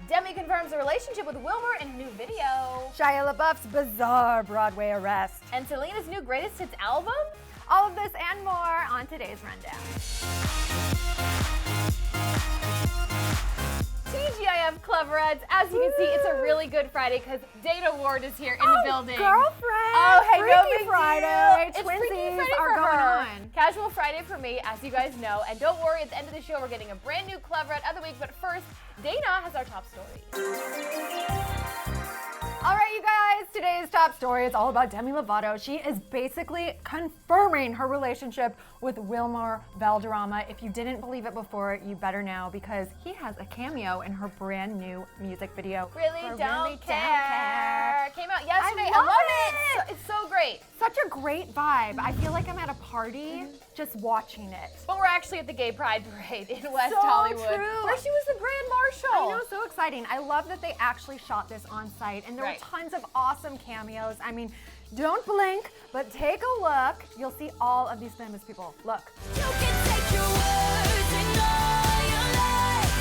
Demi confirms a relationship with Wilmer in a new video. Shia LaBeouf's bizarre Broadway arrest. And Selena's new greatest hits album? All of this and more on today's rundown. TGIF Clevver. As you can see, it's a really good Friday because Dana Ward is here in the building. Girlfriend! Oh, hey, no Freaky big Friday! deal. It's Freaky Friday are for going her. on. Casual Friday for me, as you guys know. And don't worry, at the end of the show, we're getting a brand new Clevver of the week. But first, Dana has our top story. All right, you guys, today's top story is all about Demi Lovato. She is basically confirming her relationship with Wilmer Valderrama. If you didn't believe it before, you better now because he has a cameo in her brand new music video. Really don't care. Came out yesterday. I love it. It's so great. Such a great vibe. I feel like I'm at a party just watching it. But we're actually at the Gay Pride Parade in West So Hollywood, true. where she was the Grand Marshal. I know, so exciting. I love that they actually shot this on site, and there were tons of awesome cameos. I mean, don't blink, but take a look. You'll see all of these famous people. Look. You can take your words and all your life.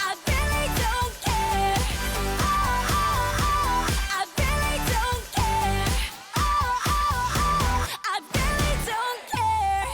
I really don't care. I really don't care. I really don't care.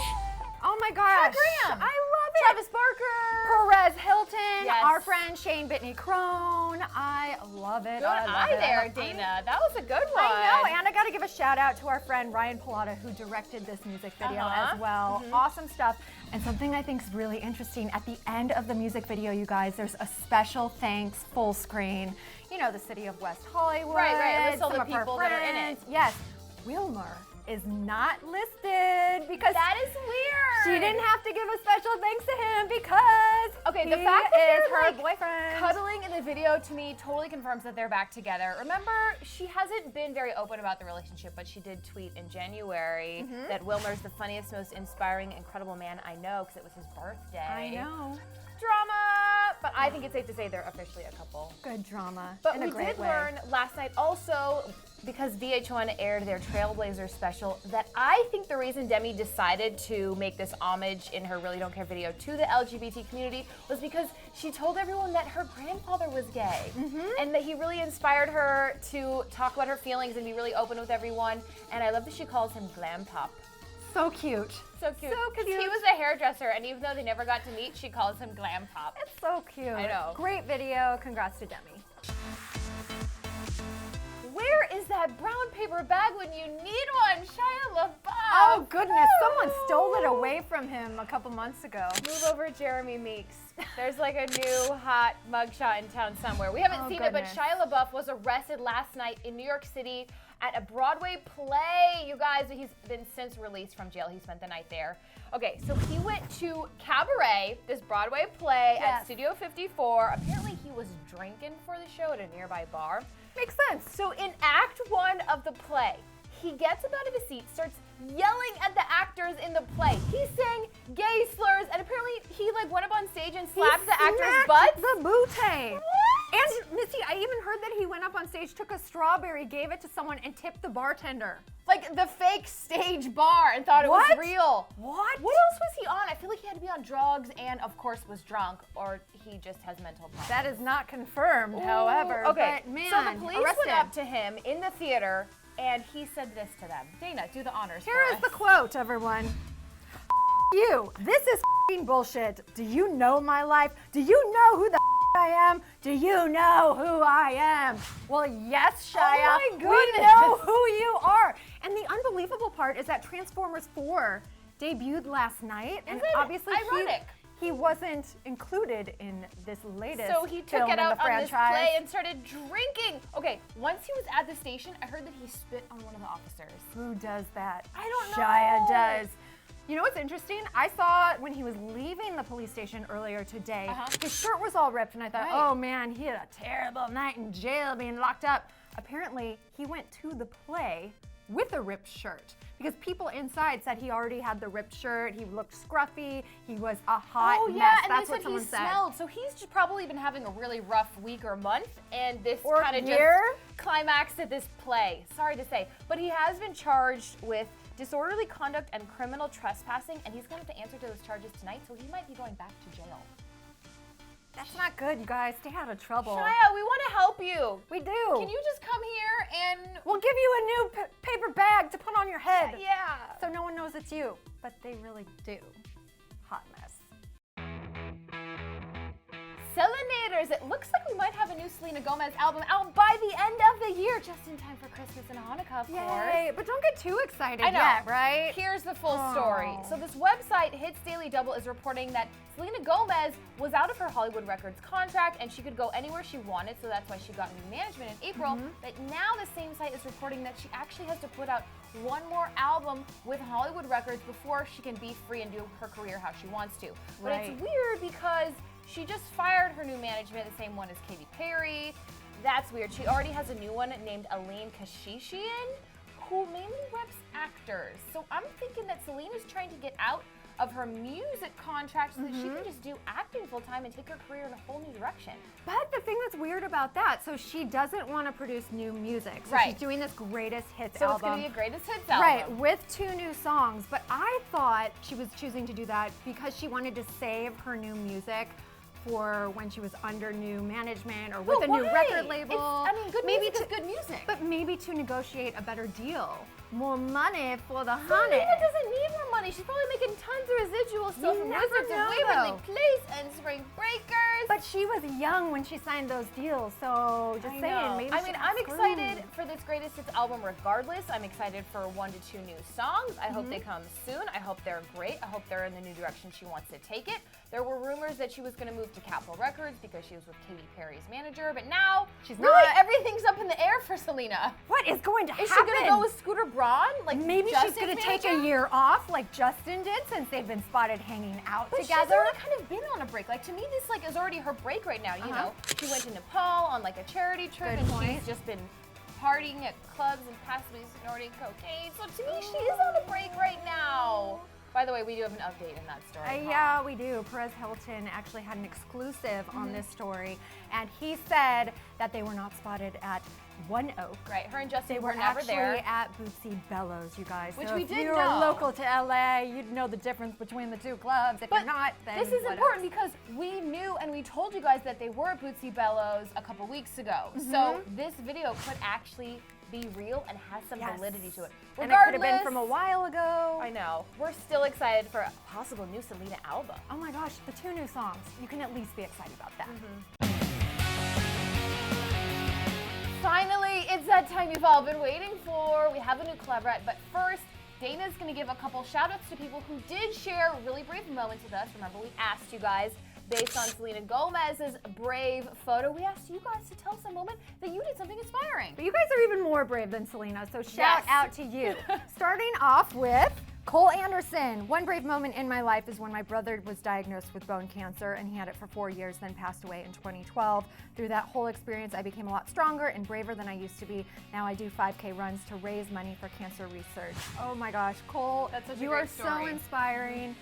Oh my gosh. Graham. I love it. Travis Barker. Perez Hilton, Yes. our friend Shane Whitney Crone. I love it. Good I love eye it. there, Dana. That was a good one. I know, and I gotta give a shout out to our friend Ryan Pallotta who directed this music video as well. Awesome stuff. And something I think is really interesting, at the end of the music video, you guys, there's a special thanks full screen. You know, the city of West Hollywood. Right. Lists all some the of her people that are in it. friends. Yes. Wilmer is not listed because That is weird. she didn't have to give a special thanks to him because Okay, the he fact that is they're, her like, boyfriend. Cuddling in the video to me totally confirms that they're back together. Remember, she hasn't been very open about the relationship, but she did tweet in January that Wilmer's the funniest, most inspiring, incredible man I know because it was his birthday. I know. Drama! But I think it's safe to say they're officially a couple. Good drama. But in we a great did way. learn last night also, because VH1 aired their Trailblazer special, that I think the reason Demi decided to make this homage in her Really Don't Care video to the LGBT community was because she told everyone that her grandfather was gay. And that he really inspired her to talk about her feelings and be really open with everyone. And I love that she calls him Glam Pop. So cute. So cute. So Because cute. he was a hairdresser, and even though they never got to meet, she calls him Glam Pop. It's so cute. I know. Great video. Congrats to Demi. Where is that brown paper bag when you need one? Shia LaBeouf. Oh goodness, someone stole it away from him a couple months ago. Move over, Jeremy Meeks. There's like a new hot mugshot in town somewhere. We haven't seen goodness. it, but Shia LaBeouf was arrested last night in New York City at a Broadway play. You guys, he's been since released from jail. He spent the night there. Okay, so he went to Cabaret, this Broadway play at Studio 54. Apparently he was drinking for the show at a nearby bar. Makes sense. So in Act 1 of the play, he gets up out of his seat, starts yelling at the actors in the play. He's saying gay slurs, and apparently he like went up on stage and slapped the actors' butts. The bootay. What? And Missy, I even heard that he went up on stage, took a strawberry, gave it to someone, and tipped the bartender. Like the fake stage bar and thought it was real. What? What else was he on? I feel like he had to be on drugs and of course was drunk, or he just has mental problems. That is not confirmed, however. Okay, But man, so the police arrested. went up to him in the theater and he said this to them. Dana, do the honors Here for is us. the quote, everyone. You. This is bullshit. Do you know my life? Do you know who the I am? Do you know who I am? Well, yes, Shia. Oh my we goodness. know who you are. And the unbelievable part is that Transformers 4 debuted last night, and Isn't it obviously ironic? he wasn't included in this latest So he took film it in out the on this franchise. play and started drinking. Okay, once he was at the station, I heard that he spit on one of the officers. Who does that? I don't know. Shia does. You know what's interesting? I saw when he was leaving the police station earlier today, his shirt was all ripped, and I thought, oh man, he had a terrible night in jail being locked up. Apparently, he went to the play with a ripped shirt because people inside said he already had the ripped shirt, he looked scruffy, he was a hot mess. and That's they what said he someone said. smelled. So he's just probably been having a really rough week or month, and this Or kind of year. just climaxed at this play. Sorry to say, but he has been charged with disorderly conduct and criminal trespassing, and he's going to have to answer to those charges tonight, so he might be going back to jail. That's not good, you guys. Stay out of trouble. Shia, we want to help you. We do. Can you just come here and... We'll give you a new paper bag to put on your head. Yeah. So no one knows it's you, but they really do. Hot mess. Selenators, it looks like we might have a new Selena Gomez album out by the end of the year, just in time for Christmas and Hanukkah, of course. Yay, but don't get too excited I know. yet, right? Here's the full Oh. story. So this website, Hits Daily Double, is reporting that Selena Gomez was out of her Hollywood Records contract and she could go anywhere she wanted, so that's why she got new management in April. But now the same site is reporting that she actually has to put out one more album with Hollywood Records before she can be free and do her career how she wants to. But Right. it's weird because she just fired her new management, the same one as Katy Perry. That's weird. She already has a new one named Aline Kashishian, who mainly reps actors. So I'm thinking that Selena's trying to get out of her music contract so that she can just do acting full time and take her career in a whole new direction. But the thing that's weird about that, so she doesn't want to produce new music. So Right. she's doing this greatest hits So album. it's going to be a greatest hits album. Right, with 2 new songs. But I thought she was choosing to do that because she wanted to save her new music for when she was under new management or with But a new why? record label. I mean, good Maybe music to- is good music. But maybe to negotiate a better deal. More money for the honey. Selena doesn't need more money. She's probably making tons of residuals still You from never Wizards know, of Waverly though. Place and Spring Breakers. But she was young when she signed those deals, so just I saying, know. maybe I she mean, got I'm screwed. excited for this greatest hits album regardless. I'm excited for 1 to 2 new songs. I hope they come soon. I hope they're great. I hope they're in the new direction she wants to take it. There were rumors that she was going to move to Capitol Records because she was with Katy Perry's manager, but now She's really not. everything's up in the air for Selena. What is going to Is happen? she going to go with Scooter Braun? Like Maybe Justin's she's going to take a manager? year off like Justin did since they've been spotted hanging out But she's together. already kind of been on a break. Like to me, this like is already her break right now. You know, she went to Nepal on like a charity trip, Good and point. she's just been partying at clubs and possibly snorting cocaine. So to me, she is on a break right now. By the way, we do have an update in that story. huh? Yeah, we do. Perez Hilton actually had an exclusive on this story, and he said that they were not spotted at One Oak. Right, her and Justin They were were never actually there. at Bootsy Bellows, you guys. Which so we if did you're know. local to LA, you'd know the difference between the 2 clubs. If But you're not, then this is what important else? because we knew and we told you guys that they were at Bootsy Bellows a couple weeks ago. So this video could actually be real and has some Yes. validity to it. And it could have been from a Regardless, while ago. I know. We're still excited for a possible new Selena album. Oh my gosh, the 2 new songs. You can at least be excited about that. Finally, it's that time you've all been waiting for. We have a new Clevverette, but first, Dana's going to give a couple shout-outs to people who did share really brave moments with us. Remember, we asked you guys, based on Selena Gomez's brave photo, we asked you guys to tell us a moment that you did something inspiring. But you guys are even more brave than Selena, so shout Yes. out to you. Starting off with Cole Anderson. One brave moment in my life is when my brother was diagnosed with bone cancer, and he had it for 4 years, then passed away in 2012. Through that whole experience, I became a lot stronger and braver than I used to be. Now I do 5K runs to raise money for cancer research. Oh my gosh, Cole, That's such a you great are so story. inspiring.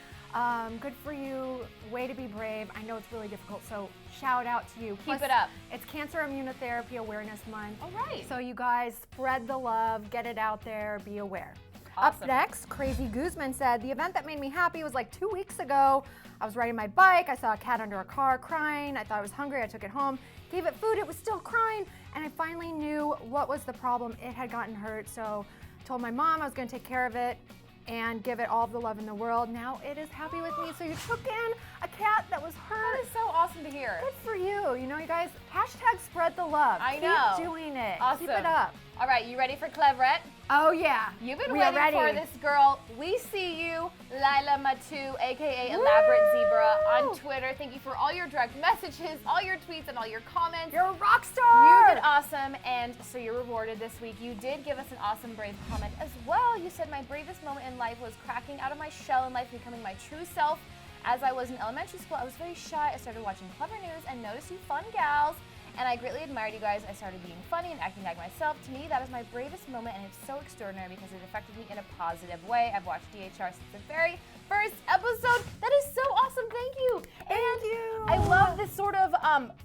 Good for you. Way to be brave. I know it's really difficult, so shout out to you. Keep it up. It's Cancer Immunotherapy Awareness Month. All right. So you guys spread the love, get it out there, be aware. Awesome. Up next, Crazy Guzman said, the event that made me happy was like 2 weeks ago. I was riding my bike, I saw a cat under a car crying. I thought it was hungry, I took it home, gave it food, it was still crying, and I finally knew what was the problem. It had gotten hurt, so I told my mom I was gonna take care of it and give it all of the love in the world. Now it is happy with me. So you took in a cat that was That hurt. is so awesome to hear. Good for you. You know, you guys, hashtag spread the love. I know. Keep doing it. Awesome. Keep it up. All right, you ready for Clevverette? Oh yeah. You've been We are waiting for ready. this girl. We see you, Lila Matu, aka Elaborate Zebra, on Twitter. Thank you for all your direct messages, all your tweets, and all your comments. You're a rock star. You did awesome, and so you're rewarded this week. You did give us an awesome brave comment as well. You said, my bravest moment in life was cracking out of my shell in life, becoming my true self. As I was in elementary school, I was very shy. I started watching Clever News and noticed you fun gals. and I greatly admired you guys. I started being funny and acting like myself. To me, that is my bravest moment, and it's so extraordinary because it affected me in a positive way. I've watched DHR since the very first episode. That is so awesome. Thank you. Thank you. I love this sort of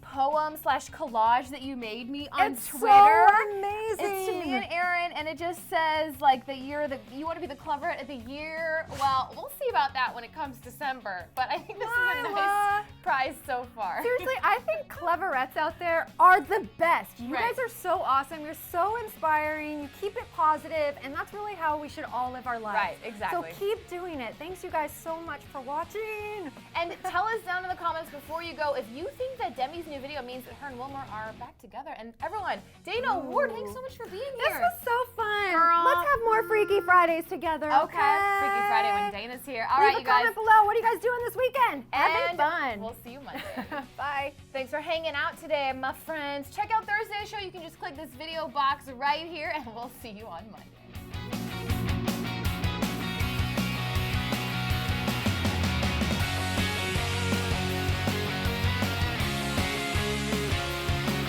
poem/collage that you made me on It's Twitter. so amazing. It's to me and Aaron, and it just says like that you want to be the Clevver of the year. Well, we'll see about that when it comes December. But I think this is a nice prize so far. Seriously, I think Cleverettes out there are the best. You Right. guys are so awesome. You're so inspiring. You keep it positive, and that's really how we should all live our lives. Right, exactly. So keep doing it. Thanks you guys so much for watching. And tell us down in the comments before you go if you think that Demi's new video means that her and Wilmer are back together. And everyone, Dana Ward, thanks so much for being This here. was so fun. Girl. Let's have more Freaky Fridays together. Okay, Freaky Friday when Dana's here. All Leave right, a you guys. comment below. What are you guys doing this weekend? Having And fun. we'll see you Monday. Bye. Thanks for hanging out today, my friends. Check out Thursday's show. You can just click this video box right here, and we'll see you on Monday.